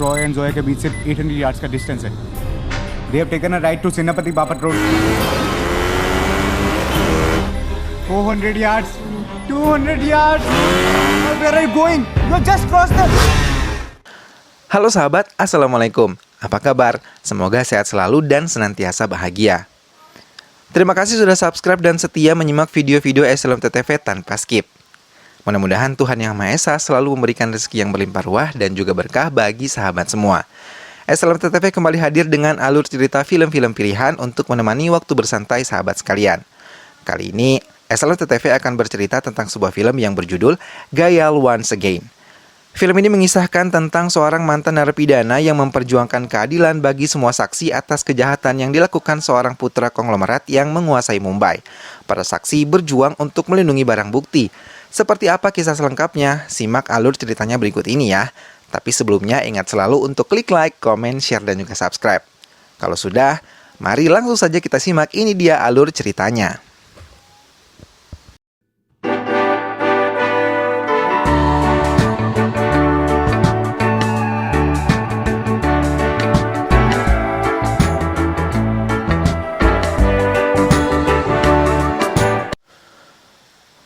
Joy and Zoya के बीच सिर्फ 800 yards का distance है. They have taken a right to Sinapati Bapat Road. 400 yards, 200 yards. Where are you going? You just crossed the... Halo sahabat, Assalamualaikum. Apa kabar? Semoga sehat selalu dan senantiasa bahagia. Terima kasih sudah subscribe dan setia menyimak video-video SLMTTV tanpa skip. Mudah-mudahan Tuhan Yang Maha Esa selalu memberikan rezeki yang berlimpah ruah dan juga berkah bagi sahabat semua. SLMTTV kembali hadir dengan alur cerita film-film pilihan untuk menemani waktu bersantai sahabat sekalian. Kali ini, SLMTTV akan bercerita tentang sebuah film yang berjudul Gayal Once Again. Film ini mengisahkan tentang seorang mantan narapidana yang memperjuangkan keadilan bagi semua saksi atas kejahatan yang dilakukan seorang putra konglomerat yang menguasai Mumbai. Para saksi berjuang untuk melindungi barang bukti. Seperti apa kisah selengkapnya? Simak alur ceritanya berikut ini ya. Tapi sebelumnya ingat selalu untuk klik like, komen, share, dan juga subscribe. Kalau sudah, mari langsung saja kita simak. Ini dia alur ceritanya.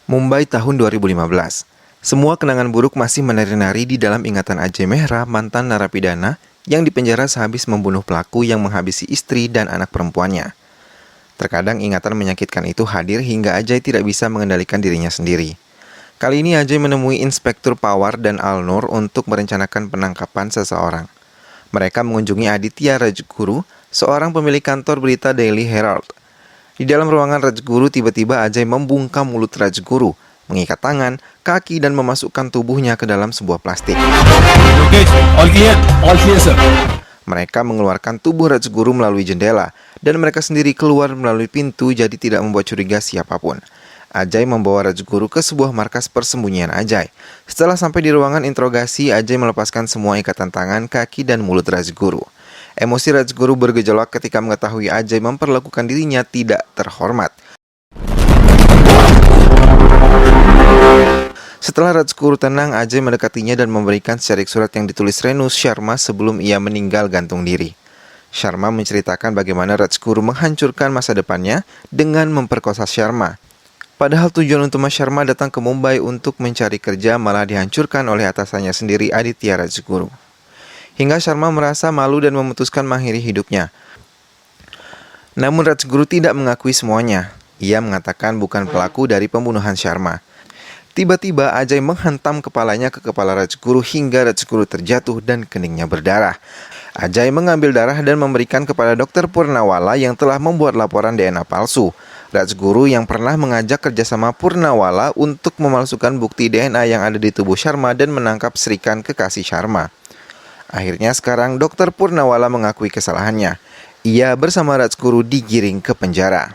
Mumbai tahun 2015. Semua kenangan buruk masih menari-nari di dalam ingatan Ajay Mehra, mantan narapidana yang dipenjara sehabis membunuh pelaku yang menghabisi istri dan anak perempuannya. Terkadang ingatan menyakitkan itu hadir hingga Ajay tidak bisa mengendalikan dirinya sendiri. Kali ini Ajay menemui Inspektur Pawar dan Alnur untuk merencanakan penangkapan seseorang. Mereka mengunjungi Aditya Rajguru, seorang pemilik kantor berita Daily Herald. Di dalam ruangan Rajguru, tiba-tiba Ajay membungkam mulut Rajguru, mengikat tangan, kaki, dan memasukkan tubuhnya ke dalam sebuah plastik. Okay, all clear, sir. Mereka mengeluarkan tubuh Rajguru melalui jendela, dan mereka sendiri keluar melalui pintu, jadi tidak membuat curiga siapapun. Ajay membawa Rajguru ke sebuah markas persembunyian Ajay. Setelah sampai di ruangan interogasi, Ajay melepaskan semua ikatan tangan, kaki, dan mulut Rajguru. Emosi Rajguru bergejolak ketika mengetahui Ajay memperlakukan dirinya tidak terhormat. Setelah Rajguru tenang, Ajay mendekatinya dan memberikan secarik surat yang ditulis Renu Sharma sebelum ia meninggal gantung diri. Sharma menceritakan bagaimana Rajguru menghancurkan masa depannya dengan memperkosa Sharma. Padahal tujuan utama Sharma datang ke Mumbai untuk mencari kerja malah dihancurkan oleh atasannya sendiri, Aditya Rajguru. Hingga Sharma merasa malu dan memutuskan mengakhiri hidupnya. Namun Rajguru tidak mengakui semuanya. Ia mengatakan bukan pelaku dari pembunuhan Sharma. Tiba-tiba Ajay menghantam kepalanya ke kepala Rajguru hingga Rajguru terjatuh dan keningnya berdarah. Ajay mengambil darah dan memberikan kepada Dr. Purnawala yang telah membuat laporan DNA palsu. Rajguru yang pernah mengajak kerjasama Purnawala untuk memalsukan bukti DNA yang ada di tubuh Sharma dan menangkap Srikan, kekasih Sharma. Akhirnya sekarang Dr. Purnawala mengakui kesalahannya. Ia bersama Rajguru digiring ke penjara.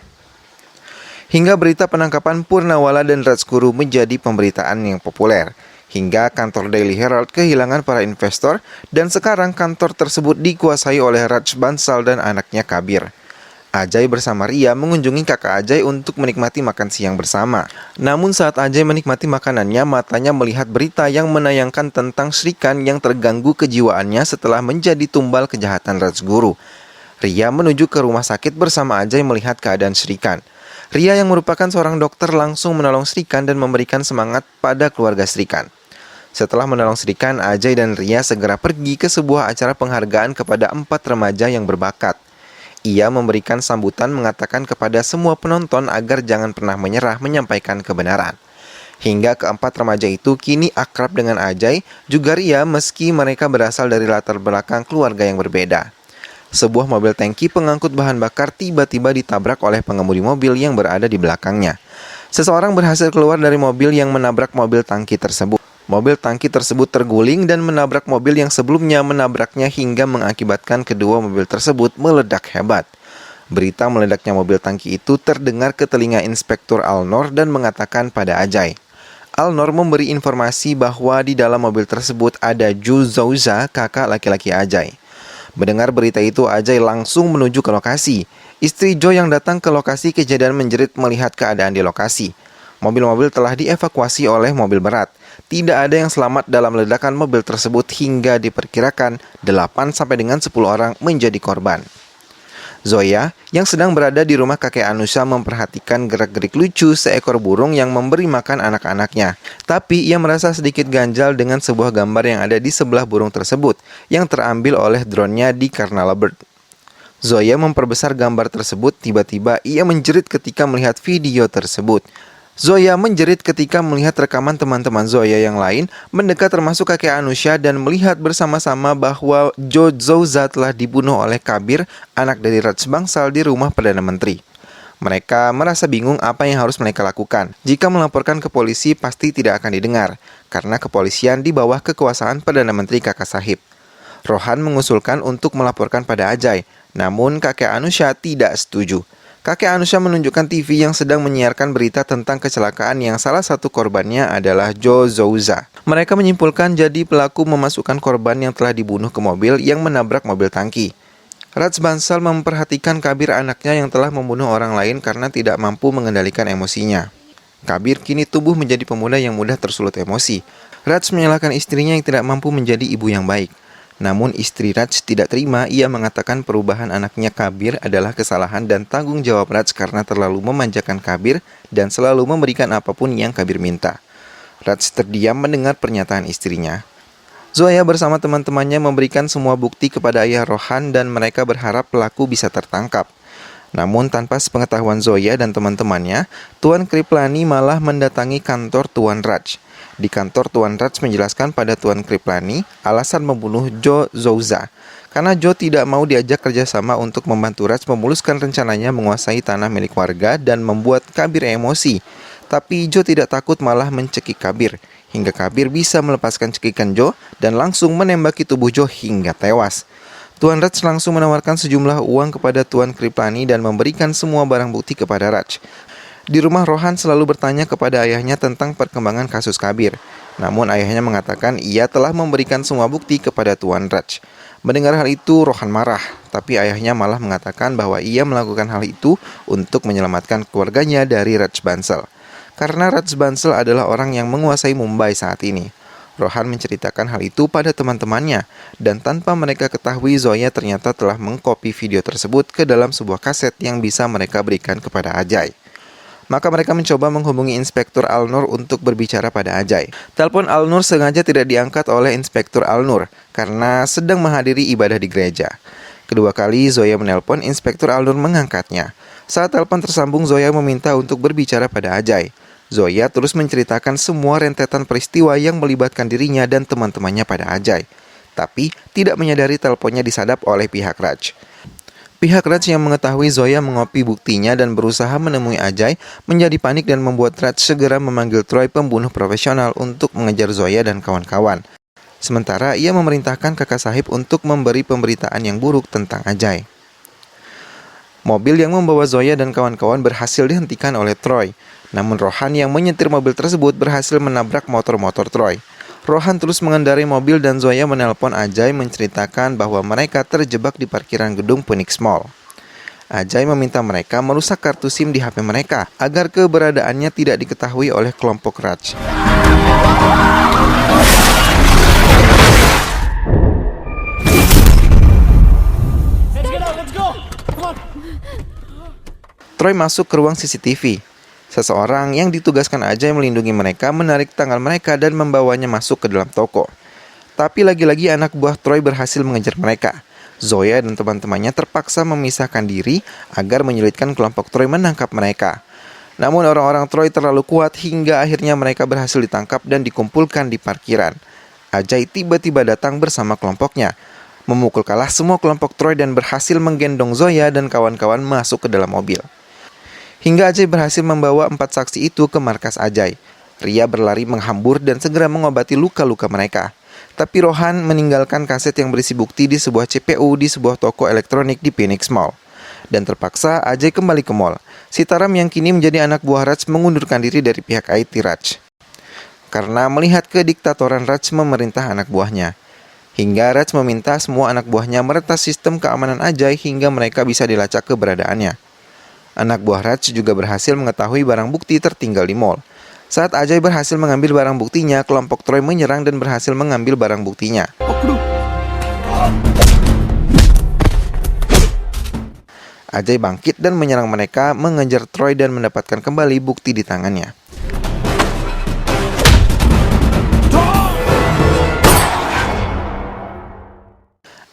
Hingga berita penangkapan Purnawala dan Rajguru menjadi pemberitaan yang populer. Hingga kantor Daily Herald kehilangan para investor dan sekarang kantor tersebut dikuasai oleh Raj Bansal dan anaknya Kabir. Ajay bersama Ria mengunjungi kakak Ajay untuk menikmati makan siang bersama. Namun saat Ajay menikmati makanannya, matanya melihat berita yang menayangkan tentang Srikan yang terganggu kejiwaannya setelah menjadi tumbal kejahatan Rajguru. Ria menuju ke rumah sakit bersama Ajay melihat keadaan Srikan. Ria yang merupakan seorang dokter langsung menolong Srikan dan memberikan semangat pada keluarga Srikan. Setelah menolong Srikan, Ajay dan Ria segera pergi ke sebuah acara penghargaan kepada 4 remaja yang berbakat. Ia memberikan sambutan mengatakan kepada semua penonton agar jangan pernah menyerah menyampaikan kebenaran. Hingga keempat remaja itu kini akrab dengan Ajay, juga Ria meski mereka berasal dari latar belakang keluarga yang berbeda. Sebuah mobil tangki pengangkut bahan bakar tiba-tiba ditabrak oleh pengemudi mobil yang berada di belakangnya. Seseorang berhasil keluar dari mobil yang menabrak mobil tangki tersebut. Mobil tangki tersebut terguling dan menabrak mobil yang sebelumnya menabraknya hingga mengakibatkan kedua mobil tersebut meledak hebat. Berita meledaknya mobil tangki itu terdengar ke telinga Inspektur Alnor dan mengatakan pada Ajay. Alnor memberi informasi bahwa di dalam mobil tersebut ada Ju Zauza, kakak laki-laki Ajay. Mendengar berita itu, Ajay langsung menuju ke lokasi. Istri Jo yang datang ke lokasi kejadian menjerit melihat keadaan di lokasi. Mobil-mobil telah dievakuasi oleh mobil berat. Tidak ada yang selamat dalam ledakan mobil tersebut hingga diperkirakan 8 sampai dengan 10 orang menjadi korban. Zoya, yang sedang berada di rumah kakek Anusha, memperhatikan gerak-gerik lucu seekor burung yang memberi makan anak-anaknya. Tapi ia merasa sedikit ganjal dengan sebuah gambar yang ada di sebelah burung tersebut yang terambil oleh drone-nya di Carnala Bird. Zoya memperbesar gambar tersebut, tiba-tiba ia menjerit ketika melihat video tersebut. Zoya menjerit ketika melihat rekaman teman-teman Zoya yang lain mendekat termasuk kakek Anusha dan melihat bersama-sama bahwa Jo Zouza telah dibunuh oleh Kabir, anak dari Raj Bansal, di rumah Perdana Menteri. Mereka merasa bingung apa yang harus mereka lakukan. Jika melaporkan ke polisi pasti tidak akan didengar, karena kepolisian di bawah kekuasaan Perdana Menteri Kakak Sahib. Rohan mengusulkan untuk melaporkan pada Ajay, namun kakek Anusha tidak setuju. Kakek Anusha menunjukkan TV yang sedang menyiarkan berita tentang kecelakaan yang salah satu korbannya adalah Jo Zouza. Mereka menyimpulkan jadi pelaku memasukkan korban yang telah dibunuh ke mobil yang menabrak mobil tangki. Raj Bansal memperhatikan Kabir, anaknya yang telah membunuh orang lain karena tidak mampu mengendalikan emosinya. Kabir kini tumbuh menjadi pemuda yang mudah tersulut emosi. Raj menyalahkan istrinya yang tidak mampu menjadi ibu yang baik. Namun istri Raj tidak terima. Ia mengatakan perubahan anaknya Kabir adalah kesalahan dan tanggung jawab Raj karena terlalu memanjakan Kabir dan selalu memberikan apapun yang Kabir minta. Raj terdiam mendengar pernyataan istrinya. Zoya bersama teman-temannya memberikan semua bukti kepada ayah Rohan dan mereka berharap pelaku bisa tertangkap. Namun tanpa sepengetahuan Zoya dan teman-temannya, Tuan Kriplani malah mendatangi kantor Tuan Raj. Di kantor, Tuan Raj menjelaskan pada Tuan Kriplani alasan membunuh Jo Zouza. Karena Jo tidak mau diajak kerjasama untuk membantu Raj memuluskan rencananya menguasai tanah milik warga dan membuat Kabir emosi. Tapi Jo tidak takut, malah mencekik Kabir, hingga Kabir bisa melepaskan cekikan Jo dan langsung menembaki tubuh Jo hingga tewas. Tuan Raj langsung menawarkan sejumlah uang kepada Tuan Kriplani dan memberikan semua barang bukti kepada Raj. Di rumah, Rohan selalu bertanya kepada ayahnya tentang perkembangan kasus Kabir. Namun ayahnya mengatakan ia telah memberikan semua bukti kepada Tuan Raj. Mendengar hal itu, Rohan marah, tapi ayahnya malah mengatakan bahwa ia melakukan hal itu untuk menyelamatkan keluarganya dari Raj Bansal. Karena Raj Bansal adalah orang yang menguasai Mumbai saat ini. Rohan menceritakan hal itu pada teman-temannya, dan tanpa mereka ketahui, Zoya ternyata telah mengkopi video tersebut ke dalam sebuah kaset yang bisa mereka berikan kepada Ajay. Maka mereka mencoba menghubungi Inspektur Al-Nur untuk berbicara pada Ajay. Telepon Al-Nur sengaja tidak diangkat oleh Inspektur Al-Nur karena sedang menghadiri ibadah di gereja. Kedua kali Zoya menelpon, Inspektur Al-Nur mengangkatnya. Saat telepon tersambung, Zoya meminta untuk berbicara pada Ajay. Zoya terus menceritakan semua rentetan peristiwa yang melibatkan dirinya dan teman-temannya pada Ajay. Tapi tidak menyadari teleponnya disadap oleh pihak Raj. Pihak Raj yang mengetahui Zoya mengopi buktinya dan berusaha menemui Ajay menjadi panik dan membuat Raj segera memanggil Troy, pembunuh profesional, untuk mengejar Zoya dan kawan-kawan. Sementara ia memerintahkan Kakak Sahib untuk memberi pemberitaan yang buruk tentang Ajay. Mobil yang membawa Zoya dan kawan-kawan berhasil dihentikan oleh Troy. Namun Rohan yang menyetir mobil tersebut berhasil menabrak motor-motor Troy. Rohan terus mengendarai mobil dan Zoya menelpon Ajay menceritakan bahwa mereka terjebak di parkiran gedung Phoenix Mall. Ajay meminta mereka merusak kartu SIM di HP mereka agar keberadaannya tidak diketahui oleh kelompok Raj. Troy masuk ke ruang CCTV. Seseorang yang ditugaskan Ajay melindungi mereka menarik tangan mereka dan membawanya masuk ke dalam toko. Tapi lagi-lagi anak buah Troy berhasil mengejar mereka. Zoya dan teman-temannya terpaksa memisahkan diri agar menyulitkan kelompok Troy menangkap mereka. Namun orang-orang Troy terlalu kuat hingga akhirnya mereka berhasil ditangkap dan dikumpulkan di parkiran. Ajay tiba-tiba datang bersama kelompoknya, memukul kalah semua kelompok Troy dan berhasil menggendong Zoya dan kawan-kawan masuk ke dalam mobil. Hingga Ajay berhasil membawa 4 saksi itu ke markas Ajay. Ria berlari menghambur dan segera mengobati luka-luka mereka. Tapi Rohan meninggalkan kaset yang berisi bukti di sebuah CPU di sebuah toko elektronik di Phoenix Mall. Dan terpaksa Ajay kembali ke mall. Sitaram yang kini menjadi anak buah Raj mengundurkan diri dari pihak IT Raj. Karena melihat kediktatoran Raj memerintah anak buahnya. Hingga Raj meminta semua anak buahnya meretas sistem keamanan Ajay hingga mereka bisa dilacak keberadaannya. Anak buah Raj juga berhasil mengetahui barang bukti tertinggal di mall. Saat Ajay berhasil mengambil barang buktinya, kelompok Troy menyerang dan berhasil mengambil barang buktinya. Ajay bangkit dan menyerang mereka, mengejar Troy dan mendapatkan kembali bukti di tangannya.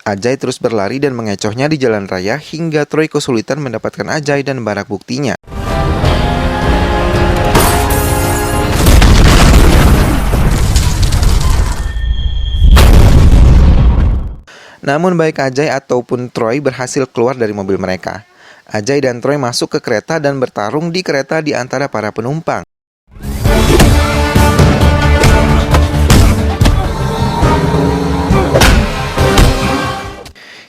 Ajay terus berlari dan mengecohnya di jalan raya hingga Troy kesulitan mendapatkan Ajay dan barang buktinya. Namun baik Ajay ataupun Troy berhasil keluar dari mobil mereka. Ajay dan Troy masuk ke kereta dan bertarung di kereta di antara para penumpang.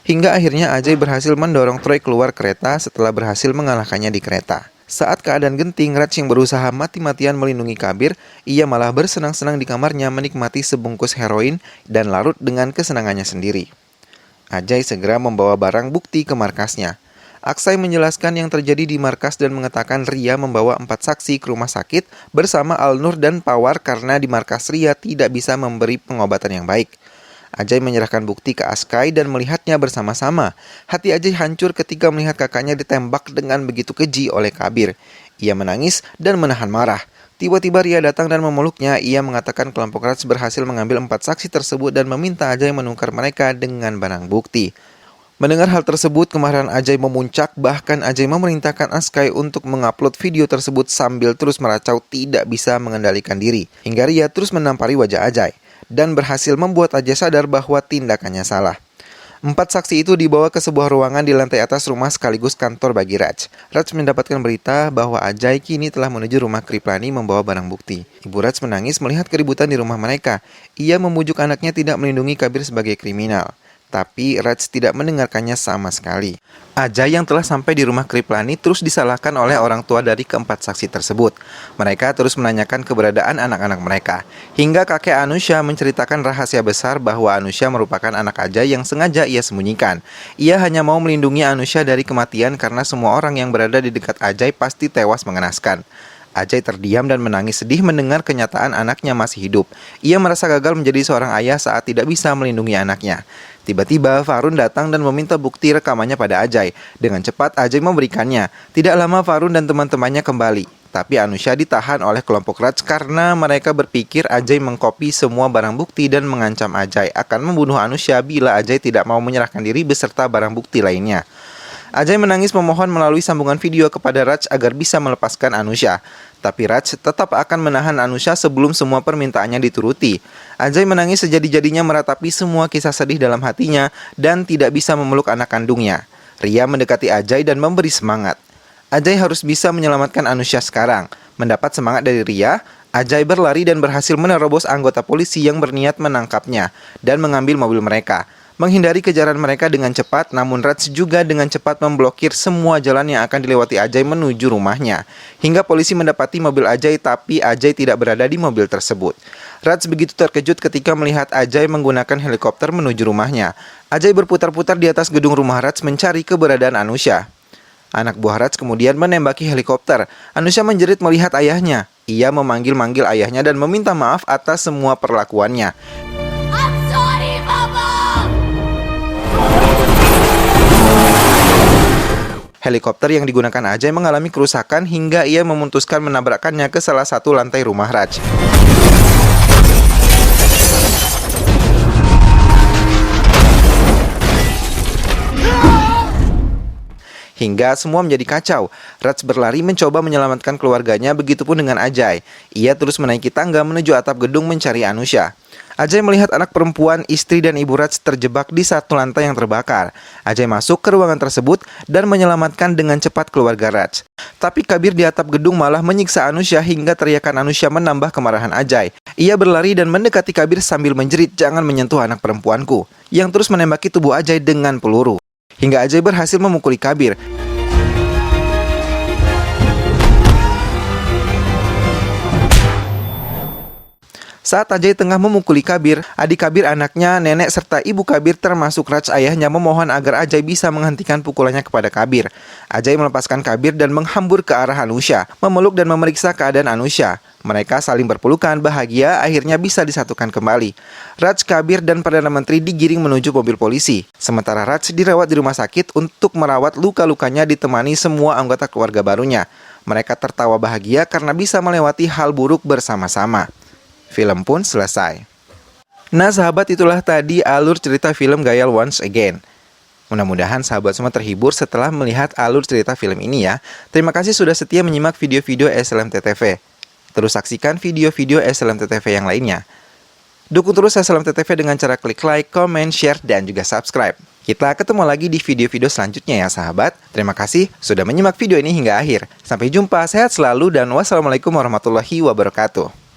Hingga akhirnya Ajay berhasil mendorong Troy keluar kereta setelah berhasil mengalahkannya di kereta. Saat keadaan genting, Raj yang berusaha mati-matian melindungi Kabir, ia malah bersenang-senang di kamarnya menikmati sebungkus heroin dan larut dengan kesenangannya sendiri. Ajay segera membawa barang bukti ke markasnya. Aksai menjelaskan yang terjadi di markas dan mengatakan Ria membawa 4 saksi ke rumah sakit bersama Al-Nur dan Pawar karena di markas Ria tidak bisa memberi pengobatan yang baik. Ajay menyerahkan bukti ke Aksai dan melihatnya bersama-sama. Hati Ajay hancur ketika melihat kakaknya ditembak dengan begitu keji oleh Kabir. Ia menangis dan menahan marah. Tiba-tiba Ria datang dan memeluknya. Ia mengatakan kelompok Raj berhasil mengambil 4 saksi tersebut dan meminta Ajay menukar mereka dengan barang bukti. Mendengar hal tersebut, kemarahan Ajay memuncak. Bahkan Ajay memerintahkan Aksai untuk mengupload video tersebut sambil terus meracau tidak bisa mengendalikan diri. Hingga Ria terus menampari wajah Ajay dan berhasil membuat Ajay sadar bahwa tindakannya salah. 4 saksi itu dibawa ke sebuah ruangan di lantai atas rumah sekaligus kantor bagi Raj. Raj mendapatkan berita bahwa Ajay kini telah menuju rumah Kriplani membawa barang bukti. Ibu Raj menangis melihat keributan di rumah mereka. Ia memujuk anaknya tidak melindungi Kabir sebagai kriminal. Tapi Raj tidak mendengarkannya sama sekali. Ajay yang telah sampai di rumah Kriplani terus disalahkan oleh orang tua dari keempat saksi tersebut. Mereka terus menanyakan keberadaan anak-anak mereka. Hingga kakek Anusha menceritakan rahasia besar bahwa Anusha merupakan anak Ajay yang sengaja ia sembunyikan. Ia hanya mau melindungi Anusha dari kematian karena semua orang yang berada di dekat Ajay pasti tewas mengenaskan. Ajay terdiam dan menangis sedih mendengar kenyataan anaknya masih hidup. Ia merasa gagal menjadi seorang ayah saat tidak bisa melindungi anaknya. Tiba-tiba Farun datang dan meminta bukti rekamannya pada Ajay. Dengan cepat Ajay memberikannya. Tidak lama Farun dan teman-temannya kembali. Tapi Anusha ditahan oleh kelompok Raj karena mereka berpikir Ajay mengkopi semua barang bukti dan mengancam Ajay akan membunuh Anusha bila Ajay tidak mau menyerahkan diri beserta barang bukti lainnya. Ajay menangis memohon melalui sambungan video kepada Raj agar bisa melepaskan Anusha. Tapi Raj tetap akan menahan Anusha sebelum semua permintaannya dituruti. Ajay menangis sejadi-jadinya meratapi semua kisah sedih dalam hatinya dan tidak bisa memeluk anak kandungnya. Ria mendekati Ajay dan memberi semangat. Ajay harus bisa menyelamatkan Anusha sekarang. Mendapat semangat dari Ria, Ajay berlari dan berhasil menerobos anggota polisi yang berniat menangkapnya dan mengambil mobil mereka. Menghindari kejaran mereka dengan cepat, namun Raj juga dengan cepat memblokir semua jalan yang akan dilewati Ajay menuju rumahnya. Hingga polisi mendapati mobil Ajay, tapi Ajay tidak berada di mobil tersebut. Raj begitu terkejut ketika melihat Ajay menggunakan helikopter menuju rumahnya. Ajay berputar-putar di atas gedung rumah Raj mencari keberadaan Anusha. Anak buah Raj kemudian menembaki helikopter. Anusha menjerit melihat ayahnya. Ia memanggil-manggil ayahnya dan meminta maaf atas semua perlakuannya. Helikopter yang digunakan Ajay mengalami kerusakan hingga ia memutuskan menabrakkannya ke salah satu lantai rumah Raj. Hingga semua menjadi kacau. Raj berlari mencoba menyelamatkan keluarganya, begitupun dengan Ajay. Ia terus menaiki tangga menuju atap gedung mencari Anusha. Ajay melihat anak perempuan, istri dan ibu Raj terjebak di satu lantai yang terbakar. Ajay masuk ke ruangan tersebut dan menyelamatkan dengan cepat keluarga Raj. Tapi Kabir di atap gedung malah menyiksa Anusha hingga teriakan Anusha menambah kemarahan Ajay. Ia berlari dan mendekati Kabir sambil menjerit, "Jangan menyentuh anak perempuanku," yang terus menembaki tubuh Ajay dengan peluru. Hingga Ajay berhasil memukuli Kabir. Saat Ajay tengah memukuli Kabir, adik Kabir anaknya, nenek serta ibu Kabir termasuk Raj ayahnya memohon agar Ajay bisa menghentikan pukulannya kepada Kabir. Ajay melepaskan Kabir dan menghambur ke arah Anusha, memeluk dan memeriksa keadaan Anusha. Mereka saling berpelukan, bahagia akhirnya bisa disatukan kembali. Raj, Kabir, dan Perdana Menteri digiring menuju mobil polisi. Sementara Raj dirawat di rumah sakit untuk merawat luka-lukanya ditemani semua anggota keluarga barunya. Mereka tertawa bahagia karena bisa melewati hal buruk bersama-sama. Film pun selesai. Nah sahabat, itulah tadi alur cerita film Gayal Once Again. Mudah-mudahan sahabat semua terhibur setelah melihat alur cerita film ini ya. Terima kasih sudah setia menyimak video-video SLMT-TV. Terus saksikan video-video SLMT-TV yang lainnya. Dukung terus SLMT-TV dengan cara klik like, comment, share, dan juga subscribe. Kita ketemu lagi di video-video selanjutnya ya sahabat. Terima kasih sudah menyimak video ini hingga akhir. Sampai jumpa, sehat selalu, dan wassalamualaikum warahmatullahi wabarakatuh.